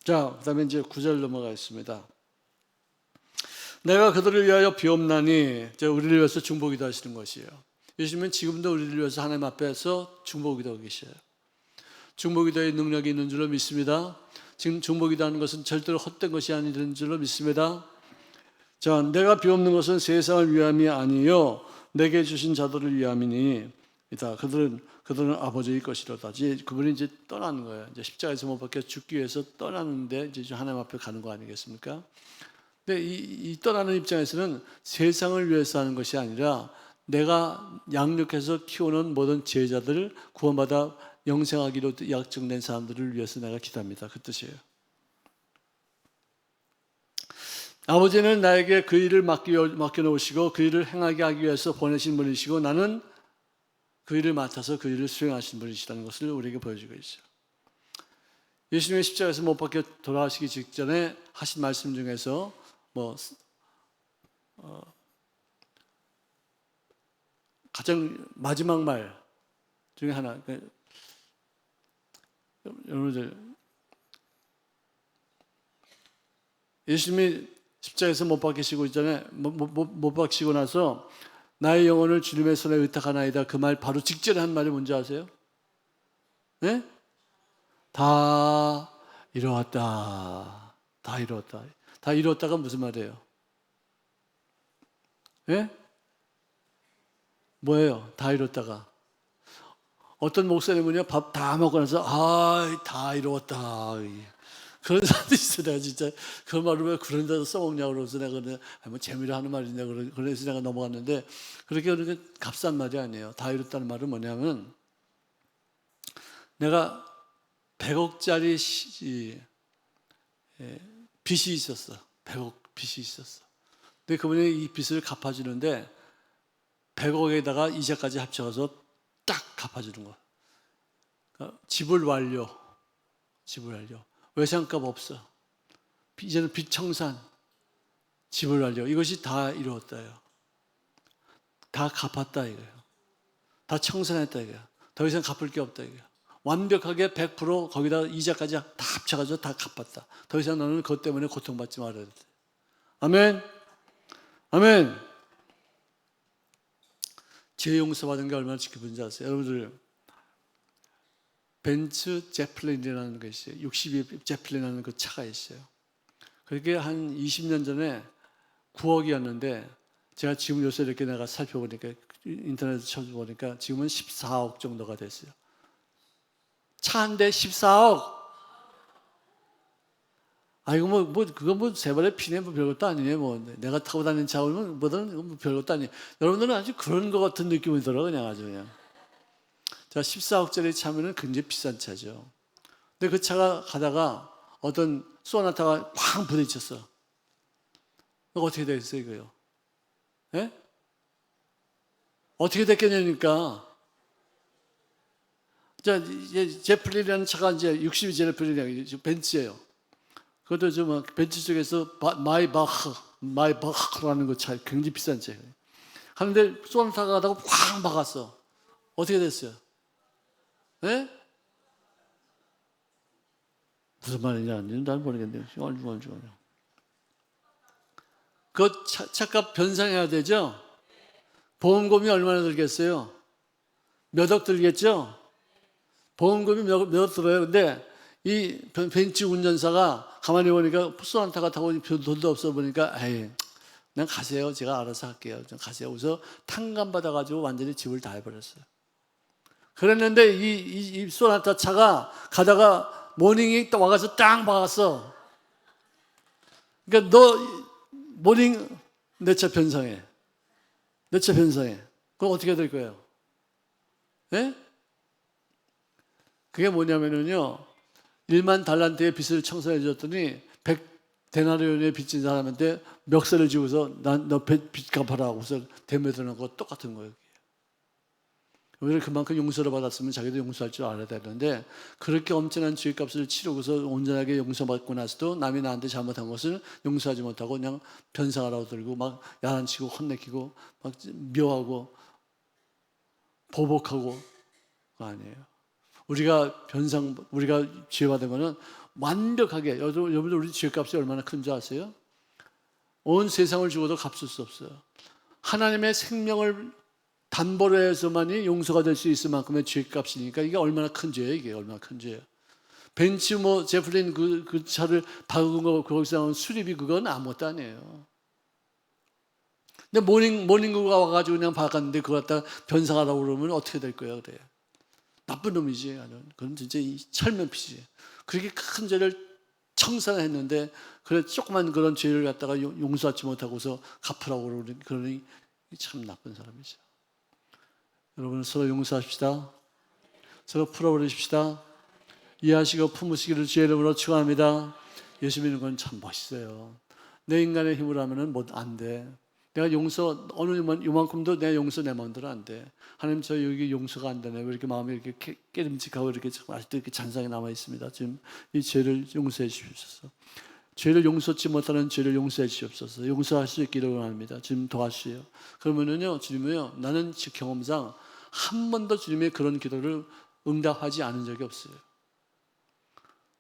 자, 그 다음에 이제 9절 넘어가겠습니다. 내가 그들을 위하여 비옵나니, 우리를 위해서 중보기도 하시는 것이에요. 예수님은 지금도 우리를 위해서 하나님 앞에서 중보기도 하고 계셔요. 중보기도의 능력이 있는 줄로 믿습니다. 지금 중보기도하는 것은 절대로 헛된 것이 아니는 줄로 믿습니다. 자, 내가 비옵는 것은 세상을 위함이 아니요 내게 주신 자들을 위함이니 이다. 그들은 아버지의 것이로다. 그분이 이제 떠나는 거예요. 이제 십자가에서 못 박혀 죽기 위해서 떠나는데 이제 하나님 앞에 가는 거 아니겠습니까? 근데 이 떠나는 입장에서는 세상을 위해서 하는 것이 아니라 내가 양육해서 키우는 모든 제자들을 구원받아 영생하기로 약정된 사람들을 위해서 내가 기도합니다. 그 뜻이에요. 아버지는 나에게 그 일을 맡겨놓으시고 그 일을 행하게 하기 위해서 보내신 분이시고 나는 그 일을 맡아서 그 일을 수행하신 분이시라는 것을 우리에게 보여주고 있어요. 예수님의 십자가에서 못 박혀 돌아가시기 직전에 하신 말씀 중에서 가장 마지막 말 중에 하나, 여러분들 예수님이 십자가에서 못 박히시고 있잖아요. 못 박히시고 나서 나의 영혼을 주님의 손에 의탁하나이다. 그 말 바로 직전에 한 말이 뭔지 아세요? 네? 다 이루었다. 다 이루었다. 다 이루었다가 무슨 말이에요? 네? 뭐예요? 다 이뤘다가. 어떤 목사님은요, 밥 다 먹고 나서, 다 이루었다. 그런 사람도 있어요. 내가 진짜 그 말을 왜 그런 데서 써먹냐고 그러면서 내가 뭐 재미로 하는 말이냐 그래서 내가 넘어갔는데 그렇게 값싼 말이 아니에요. 다 이뤘다는 말은 뭐냐면 내가 100억짜리 빚이 있었어. 100억 빚이 있었어. 근데 그분이 이 빚을 갚아주는데 100억에다가 이자까지 합쳐서 딱 갚아주는 거. 그러니까 지불 완료. 외상값 없어. 이제는 빚 청산. 지불 완료. 이것이 다 이루었다요. 다 갚았다 이거예요. 다 청산했다 이거예요. 더 이상 갚을 게 없다 이거예요. 완벽하게 100% 거기다 이자까지 다 합쳐가지고 다 갚았다. 더 이상 너는 그것 때문에 고통받지 말아야 돼. 아멘. 아멘. 죄 용서받은 게 얼마나 지켜본지 아세요? 여러분들 벤츠 제플린이라는 게 있어요. 62 제플린이라는 그 차가 있어요. 그게 한 20년 전에 9억이었는데 제가 지금 요새 이렇게 내가 살펴보니까 인터넷에 쳐보니까 지금은 14억 정도가 됐어요. 차 한 대 14억. 이거 그거 세 발의 피네 별것도 아니네. 내가 타고 다니는 차 오면 뭐든 별것도 아니에요. 여러분들은 아주 그런 것 같은 느낌이 들어 그냥 아주 그냥. 자, 14억짜리 차면은 굉장히 비싼 차죠. 근데 그 차가 가다가 어떤 소나타가 쾅 부딪혔어. 이거 어떻게 됐어요, 이거요? 예? 어떻게 됐겠냐니까. 자, 이제 제플린이라는 차가 이제 62 제플린이라고 벤츠예요. 그것도 좀 벤츠 쪽에서 마이바흐라는 그 차 굉장히 비싼 차예요. 하는데 소나타가 가다가 쾅 박았어. 어떻게 됐어요? 예? 무슨 말인지 난 모르겠네요. 그 차값 변상해야 되죠? 보험금이 얼마나 들겠어요? 몇 억 들겠죠? 보험금이 몇 억 들어요. 근데 이 벤츠 운전사가 가만히 보니까 소나타가 타고 돈도 없어 보니까 그냥 가세요. 제가 알아서 할게요. 좀 가세요. 그래서 탕감 받아가지고 완전히 집을 다 해버렸어요. 그랬는데 이 소나타 차가 가다가 모닝이 또 와가지고 땅 박았어. 그러니까 너 모닝 내 차 변상해. 그럼 어떻게 될 거예요? 예? 그게 뭐냐면요. 1만 달란트의 빚을 청산해 줬더니 100데나리온의 빚진 사람한테 멱살을 쥐고서 너 빚 갚아라 하고서 대매드는 거 똑같은 거예요. 우리는 그만큼 용서를 받았으면 자기도 용서할 줄 알아야 되는데 그렇게 엄청난 죄값을 치르고서 온전하게 용서받고 나서도 남이 나한테 잘못한 것을 용서하지 못하고 그냥 변상하라고 들고 막 야단치고 혼내키고 막 묘하고 보복하고 그거 아니에요. 우리가 죄 받은 거는 완벽하게 여러분들 우리 죄값이 얼마나 큰 줄 아세요? 온 세상을 주고도 갚을 수 없어요. 하나님의 생명을 담보로 해서만이 용서가 될 수 있을 만큼의 죄값이니까 이게 얼마나 큰 죄예요. 이게 얼마나 큰 죄예요. 벤츠 제플린 그 차를 박은 거 거기서 나온 수리비 그건 아무것도 아니에요. 근데 모닝구가 와가지고 그냥 박았는데 그거 갖다 변상하라고 그러면 어떻게 될 거야 그래. 나쁜 놈이지. 그건 진짜 철면피지. 그렇게 큰 죄를 청산했는데 그래 조그만 그런 죄를 갖다가 용서하지 못하고서 갚으라고 그러니 참 나쁜 사람이죠. 여러분 서로 용서합시다. 서로 풀어버리십시다. 이해하시고 품으시기를 주의 이름으로 축원합니다. 예수 믿는 건 참 멋있어요. 내 인간의 힘으로 하면은 안 돼. 내가 용서 어느 요만큼도 내 용서 내 마음대로 안 돼. 하나님 저 여기 용서가 안 되네. 왜 이렇게 마음이 이렇게 깨름직하고 이렇게 아직도 이렇게 잔상이 남아 있습니다. 지금 이 죄를 용서해 주시옵소서. 죄를 용서치 못하는 죄를 용서해 주시옵소서. 용서할 수 있기를 원합니다. 주님 도와주세요. 그러면은요, 주님은요, 나는 경험상 한 번도 주님의 그런 기도를 응답하지 않은 적이 없어요.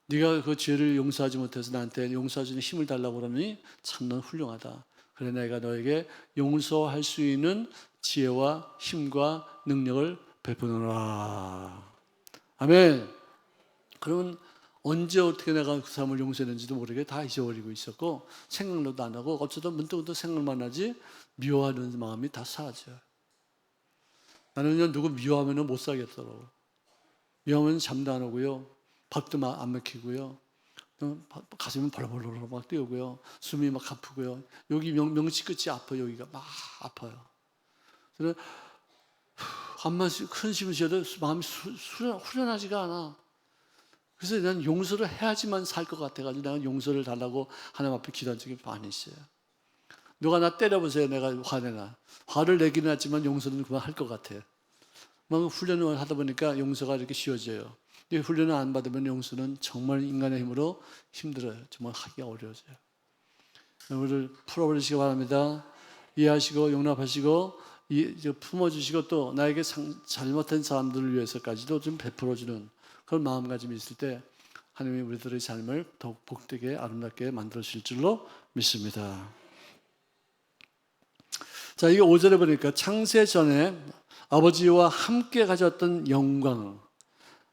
네가 그 죄를 용서하지 못해서 나한테 용서해주는 힘을 달라고 그러니 참 넌 훌륭하다. 그래 내가 너에게 용서할 수 있는 지혜와 힘과 능력을 베푸노라. 아멘. 그러면 언제 어떻게 내가 그 사람을 용서했는지도 모르게 다 잊어버리고 있었고 생각도 안 하고 어쩌다 문득 생각만 하지 미워하는 마음이 다 사라져요. 나는요 누구 미워하면 못 살겠더라고요. 미워하면 잠도 안 오고요. 밥도 안 먹히고요. 가슴이 벌벌벌 막 뛰고요. 숨이 막 아프고요. 여기 명치 끝이 아파요. 여기가 막 아파요. 그래서 한번 큰 숨을 쉬어도 마음이 후련하지가 않아. 그래서 난 용서를 해야지만 살 것 같아가지고 내가 용서를 달라고 하나님 앞에 기도한 적이 많이 있어요. 누가 나 때려보세요. 내가 화내나. 화를 내기는 하지만 용서는 그만 할 것 같아요. 막 훈련을 하다 보니까 용서가 이렇게 쉬워져요. 이 훈련을 안 받으면 용서는 정말 인간의 힘으로 힘들어요. 정말 하기가 어려워져요. 여러분을 풀어버리시기 바랍니다. 이해하시고 용납하시고 품어주시고 또 나에게 잘못한 사람들을 위해서까지도 좀 베풀어주는 그런 마음가짐이 있을 때 하나님이 우리들의 삶을 더욱 복되게 아름답게 만들어 주실 줄로 믿습니다. 자, 이게 5절에 보니까 창세 전에 아버지와 함께 가졌던 영광,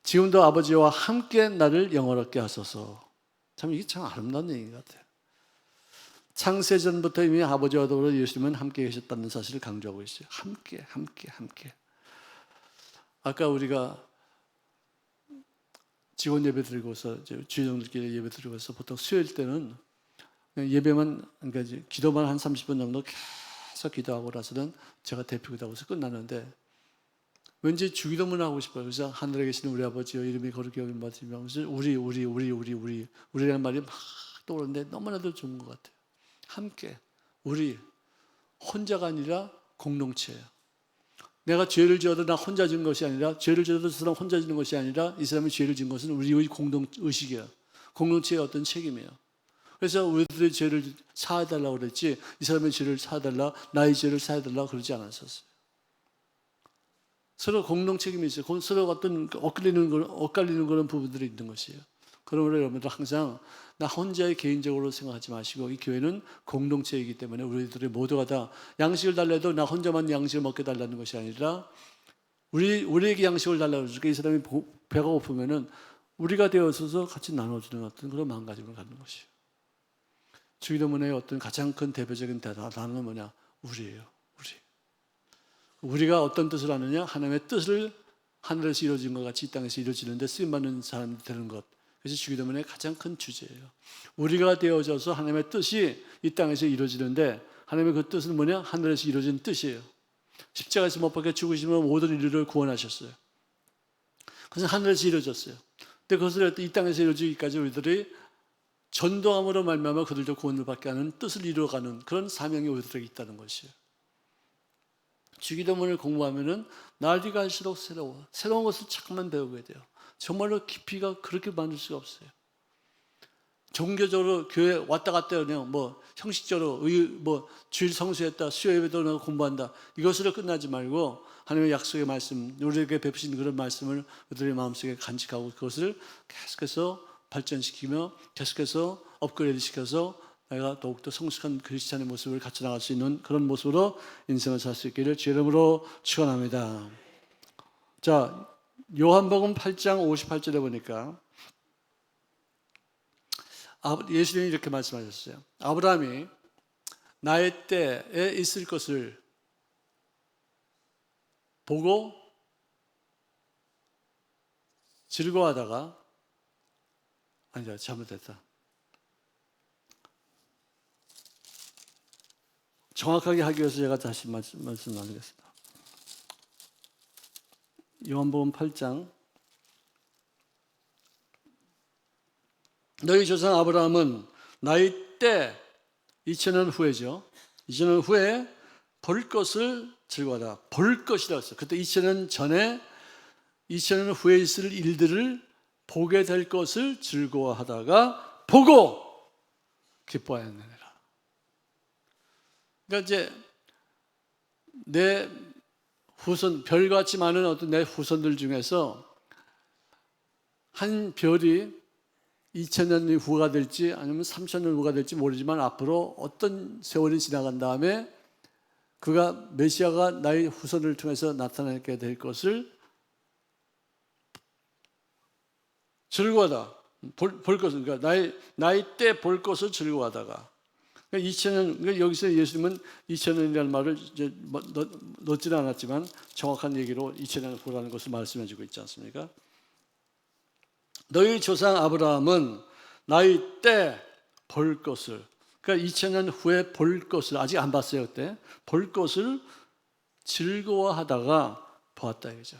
지금도 아버지와 함께 나를 영원롭게 하소서. 참 이게 참 아름다운 얘기 같아요. 창세 전부터 이미 아버지와 더불어 예수님은 함께 계셨다는 사실을 강조하고 있어요. 함께. 아까 우리가 직원 예배 드리고서 주일들끼리 예배 드리고서 보통 수요일 때는 예배만 그러니까 이제 기도만 한 30분 정도 계속 기도하고 나서는 제가 대표 기도하고서 끝나는데 왠지 주기도문 하고 싶어요. 그래서 하늘에 계시는 우리 아버지여 이름이 거룩히 여김 받으시며 우리라는 말이 막 떠오르는데 너무나도 좋은 것 같아요. 함께 우리 혼자가 아니라 공동체예요. 내가 죄를 지어도 나 혼자 지은 것이 아니라 죄를 지어도 저 사람 혼자 지는 것이 아니라 이 사람이 죄를 지은 것은 우리의 공동의식이에요. 공동체의 어떤 책임이에요. 그래서 우리들의 죄를 사해달라고 그랬지 이 사람의 죄를 사해달라 나의 죄를 사해달라 그러지 않았었어요. 서로 공동 책임이 있어요. 서로 어떤 엇갈리는 그런 부분들이 있는 것이에요. 그러므로 여러분들 항상 나 혼자의 개인적으로 생각하지 마시고 이 교회는 공동체이기 때문에 우리들이 모두가 다 양식을 달래도 나 혼자만 양식을 먹게 달라는 것이 아니라 우리에게 양식을 달라고 그러니까 이 사람이 배가 고프면은 우리가 되어서서 같이 나눠주는 어떤 그런 마음가짐을 갖는 것이에요. 주기도문의 어떤 가장 큰 대표적인 단어는 뭐냐? 우리예요. 우리가 어떤 뜻을 하느냐? 하나님의 뜻을 하늘에서 이루어진 것 같이 이 땅에서 이루어지는데 쓰임받는 사람이 되는 것. 그래서 주기도문의 가장 큰 주제예요. 우리가 되어져서 하나님의 뜻이 이 땅에서 이루어지는데 하나님의 그 뜻은 뭐냐? 하늘에서 이루어진 뜻이에요. 십자가에서 못 박혀 죽으시면 모든 인류를 구원하셨어요. 그래서 하늘에서 이루어졌어요. 근데 그것을 이 땅에서 이루어지기까지 우리들이 전도함으로 말미암아 그들도 구원을 받게 하는 뜻을 이루어가는 그런 사명이 우리들에게 있다는 것이에요. 주기도문을 공부하면은 날이 갈수록 새로운 것을 자꾸만 배우게 돼요. 정말로 깊이가 그렇게 많을 수가 없어요. 종교적으로 교회 왔다 갔다 그냥 형식적으로 주일 성수했다, 수요 예배도 공부한다 이것으로 끝나지 말고 하나님의 약속의 말씀, 우리에게 베푸신 그런 말씀을 우리들의 마음속에 간직하고 그것을 계속해서 발전시키며 계속해서 업그레이드 시켜서 내가 더욱더 성숙한 크리스찬의 모습을 갖춰 나갈 수 있는 그런 모습으로 인생을 살 수 있기를 주 이름으로 축원합니다. 자, 요한복음 8장 58절에 보니까 예수님이 이렇게 말씀하셨어요. 아브라함이 나의 때에 있을 것을 보고 즐거워하다가 아니다, 잘못했다. 정확하게 하기 위해서 제가 다시 말씀 나누겠습니다. 요한복음 8장 너희 조상 아브라함은 나의 때 2000년 후에죠. 2000년 후에 볼 것을 즐거워하다. 볼 것이라고 했어요. 그때 2000년 전에 2000년 후에 있을 일들을 보게 될 것을 즐거워하다가 보고 기뻐하였느니라. 그러니까 이제 내 후손, 별같이 많은 어떤 내 후손들 중에서 한 별이 2000년 후가 될지 아니면 3000년 후가 될지 모르지만 앞으로 어떤 세월이 지나간 다음에 그가 메시아가 나의 후손을 통해서 나타나게 될 것을 즐거워하다. 볼 것을, 그러니까 나의 때 볼 것을 즐거워하다가. 그러니까 2000년, 그러니까 여기서 예수님은 2000년이라는 말을 이제 넣지는 않았지만 정확한 얘기로 2000년 후라는 것을 말씀해주고 있지 않습니까? 너희 조상 아브라함은 나의 때 볼 것을, 그러니까 2000년 후에 볼 것을 아직 안 봤어요 그때 볼 것을 즐거워하다가 보았다 이거죠.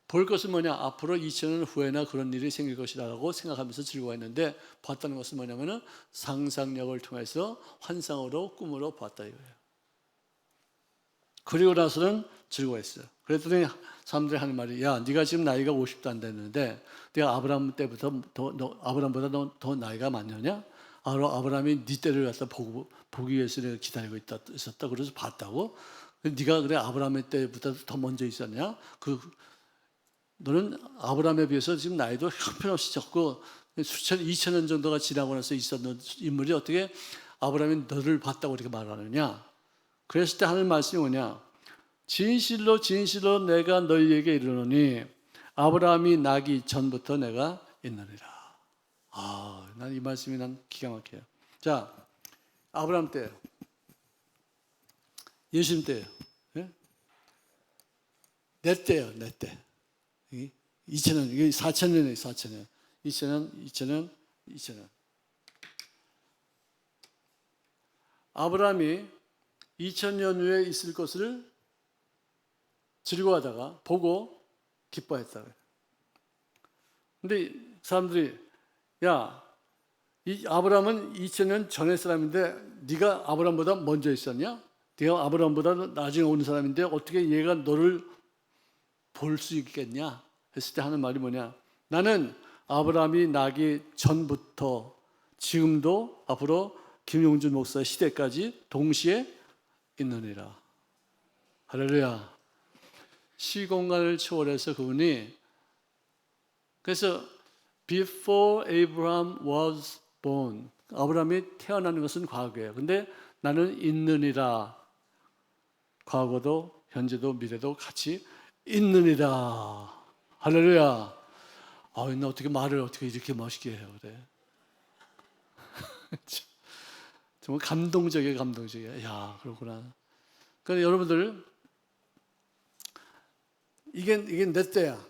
볼 것은 뭐냐? 앞으로 2000년 후에나 그런 일이 생길 것이라고 생각하면서 즐거워했는데 봤다는 것은 뭐냐면은 상상력을 통해서 환상으로 꿈으로 봤다 이거예요. 그리고 나서는 즐거워했어요. 그랬더니 사람들이 하는 말이 야, 네가 지금 나이가 50도 안 됐는데 네가 아브라함 때부터 아브라함보다 더 나이가 많느냐? 아브라함이 네 때를 갖다 보기 위해서 내가 기다리고 있었다. 그래서 봤다고? 네가 그래 아브라함의 때보다 더 먼저 있었냐? 너는 아브라함에 비해서 지금 나이도 형편없이 적고 2000년 정도가 지나고 나서 있었는 인물이 어떻게 아브라함이 너를 봤다고 그렇게 말하느냐? 그랬을 때 하는 말씀이 뭐냐? 진실로 진실로 내가 너희에게 이르노니 아브라함이 나기 전부터 내가 있느니라. 난 이 말씀이 난 기가 막혀요. 자, 아브라함 때, 예수님 때예요. 예? 내 때예요, 내 때. 2000년, 이게 4000년이에요, 4000년. 2000년. 아브라함이 2000년 후에 있을 것을 즐거워하다가 보고 기뻐했다. 근데 사람들이 야, 이 아브라함은 2000년 전의 사람인데 네가 아브라함보다 먼저 있었냐? 네가 아브라함보다 나중에 온 사람인데 어떻게 얘가 너를 볼 수 있겠냐? 했을 때 하는 말이 뭐냐? 나는 아브라함이 나기 전부터 지금도 앞으로 김용준 목사 시대까지 동시에 있느니라. 할렐루야. 시공간을 초월해서 그분이 그래서 before Abraham was born 아브라함이 태어나는 것은 과거예요. 근데 나는 있느니라. 과거도 현재도 미래도 같이 있느니라. 할렐루야. 나 어떻게 말을 어떻게 이렇게 멋있게 해요, 그래? 정말 감동적이에요. 야, 그렇구나. 그러니까 여러분들 이게 내 때야.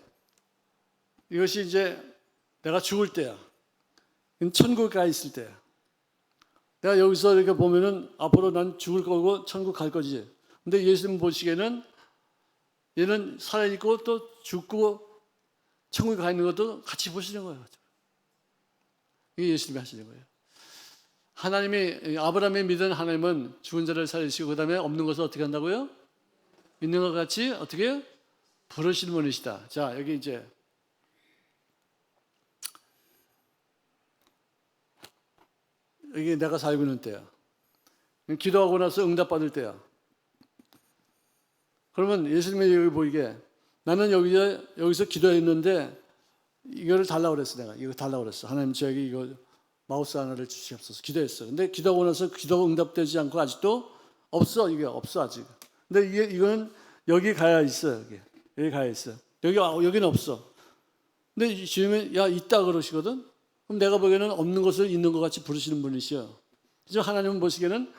이것이 이제 내가 죽을 때야. 천국에 가 있을 때야. 내가 여기서 이렇게 보면은 앞으로 난 죽을 거고 천국 갈 거지. 근데 예수님 보시기에는 얘는 살아있고 또 죽고 천국에 가 있는 것도 같이 보시는 거예요. 이게 예수님이 하시는 거예요. 하나님이 아브라함이 믿은 하나님은 죽은 자를 살리시고 그 다음에 없는 것을 어떻게 한다고요? 있는 것 같이 어떻게 부르시는 분이시다. 자, 여기 이제 여기 내가 살고 있는 때야. 기도하고 나서 응답받을 때야. 그러면 예수님이 여기 보이게 나는 여기서 기도했는데 이거를 달라고 그랬어. 내가 이거 달라고 그랬어. 하나님 저에게 이거 마우스 하나를 주시옵소서 기도했어요. 근데 기도하고 나서 기도가 응답되지 않고 아직도 없어. 이게 없어 아직. 근데 이거는 여기 가야 있어. 여기 가야 있어. 여기는 없어. 근데 주님은 야 있다 그러시거든. 그럼 내가 보기에는 없는 것을 있는 것 같이 부르시는 분이시여. 그래서 하나님은 보시기에는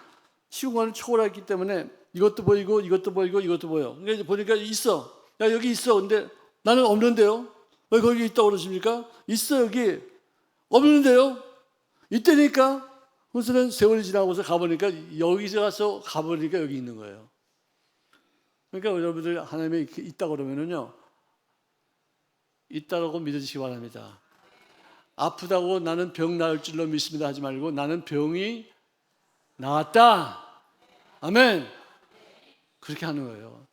시공간을 초월했기 때문에 이것도 보이고 이것도 보이고 이것도 보여. 그러니까 보니까 있어. 야 여기 있어. 근데 나는 없는데요. 왜 거기 있다고 그러십니까? 있어 여기. 없는데요. 있다니까. 그래서는 세월이 지나고서 가보니까 여기서 가서 가보니까 여기 있는 거예요. 그러니까 여러분들 하나님이 있다 그러면은요. 있다라고 믿으시기 바랍니다. 아프다고 나는 병 나을 줄로 믿습니다 하지 말고 나는 병이 나았다. 아멘. 그렇게 하는 거예요.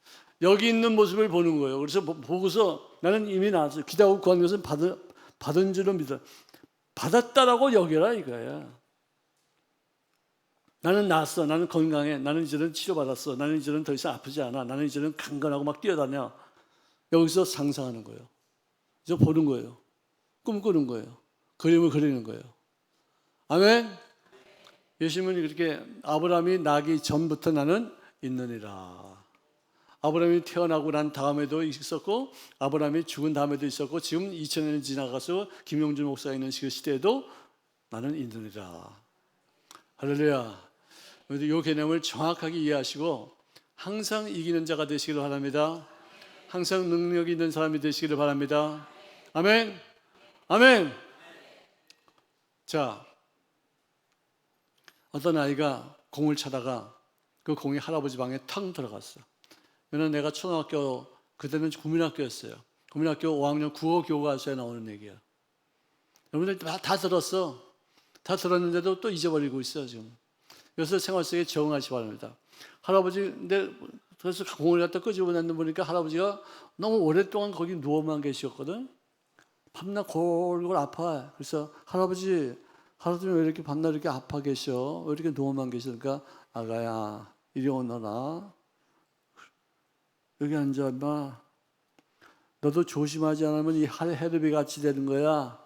여기 있는 모습을 보는 거예요. 그래서 보고서 나는 이미 나았어. 기도하고 구한 것은 받은 줄로 믿어. 받았다라고 여겨라 이거야. 나는 나았어. 나는 건강해. 나는 이제는 치료받았어. 나는 이제는 더 이상 아프지 않아. 나는 이제는 강건하고 막 뛰어다녀. 여기서 상상하는 거예요. 그래서 보는 거예요. 꿈꾸는 거예요. 그림을 그리는 거예요. 아멘. 예수님은 이렇게 아브라함이 나기 전부터 나는 있느니라. 아브라함이 태어나고 난 다음에도 있었고 아브라함이 죽은 다음에도 있었고 지금 2000년이 지나가서 김용준 목사가 있는 시대에도 나는 있느니라. 할렐루야. 이 개념을 정확하게 이해하시고 항상 이기는 자가 되시기를 바랍니다. 항상 능력 있는 사람이 되시기를 바랍니다. 아멘. 아멘. 자, 어떤 아이가 공을 차다가 그 공이 할아버지 방에 탕 들어갔어. 왜냐면 내가 초등학교 그때는 국민학교였어요. 국민학교 5학년 국어 교과서에 나오는 얘기야. 여러분들 다 들었어. 다 들었는데도 또 잊어버리고 있어요 지금. 그래서 생활 속에 적응하시기 바랍니다. 할아버지 근데 그래서 공을 갖다 끄집어 냈는데 보니까 할아버지가 너무 오랫동안 거기 누워만 계셨거든. 밤낮 골골 아파. 그래서 할아버지 왜 이렇게 밤낮 이렇게 아파 계셔? 왜 이렇게 누워만 계시니까 아가야 이리 오너라. 여기 앉아 봐. 너도 조심하지 않으면 이 헤르비 같이 되는 거야.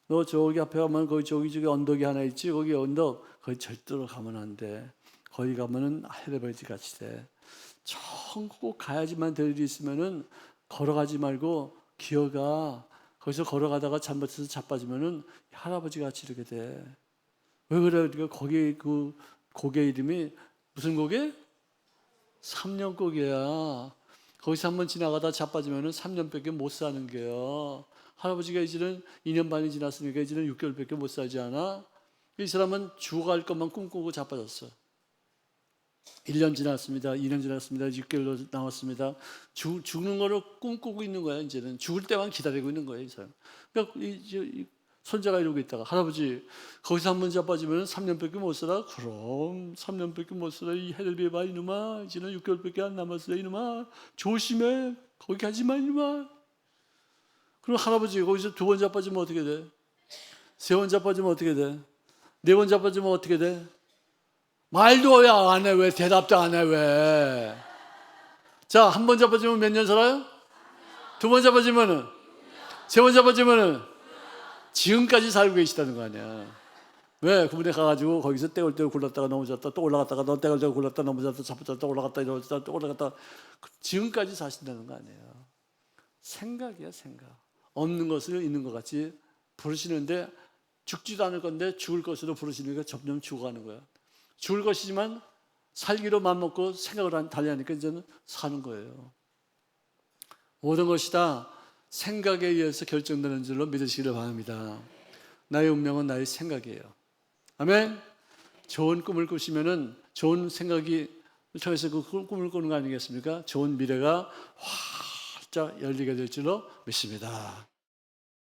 너 저기 앞에 가면 거기 저기 언덕이 하나 있지? 거기 언덕 거기 절대로 가면 안 돼. 거기 가면은 헤르비 같이 돼. 천국 가야지만 될 일이 있으면은 걸어가지 말고 기어가. 거기서 걸어가다가 잘못해서 자빠지면은 할아버지 같이 이렇게 돼. 왜 그래? 그러니까 거기 그 고개 이름이 무슨 고개? 3년 고개야. 거기서 한번 지나가다 자빠지면은 3년밖에 못 사는 게요. 할아버지가 이제는 2년 반이 지났으니까 이제는 6개월밖에 못 살지 않아? 이 사람은 죽어갈 것만 꿈꾸고 자빠졌어. 1년 지났습니다. 2년 지났습니다. 6개월 남았습니다. 죽는 거를 꿈꾸고 있는 거야. 이제는 죽을 때만 기다리고 있는 거예요. 이 사람. 그러니까 이 손자가 이러고 있다가 할아버지 거기서 한번 자빠지면 3년밖에 못 살아. 그럼 3년밖에 못 살아. 이 헬비 봐 이놈아. 이제는 6개월밖에 안 남았어 이놈아. 조심해. 거기 가지 마 이놈아. 그럼 할아버지 거기서 2번 자빠지면 어떻게 돼? 3번 자빠지면 어떻게 돼? 4번 자빠지면 어떻게 돼? 말도 왜 안 해? 왜 대답도 안 해? 왜? 자, 한 번 자빠지면 몇 년 살아요? 2번 자빠지면은 3번 자빠지면은 지금까지 살고 계시다는 거 아니야. 왜? 그분에 가가지고 거기서 떼굴떼굴 굴렀다가 넘어졌다 또 올라갔다가 너 떼굴떼굴 굴렀다 넘어졌다 자빠졌다 올라갔다 이러졌다 또 올라갔다 지금까지 사신다는 거 아니에요. 생각이야 생각. 없는 것을 있는 것 같이 부르시는데 죽지도 않을 건데 죽을 것으로 부르시니까 점점 죽어가는 거야. 죽을 것이지만 살기로 맘먹고 생각을 달리하니까 이제는 사는 거예요. 모든 것이 다 생각에 의해서 결정되는 줄로 믿으시기를 바랍니다. 나의 운명은 나의 생각이에요. 아멘. 좋은 꿈을 꾸시면은 좋은 생각이 통해서 그 꿈을 꾸는 거 아니겠습니까? 좋은 미래가 활짝 열리게 될 줄로 믿습니다.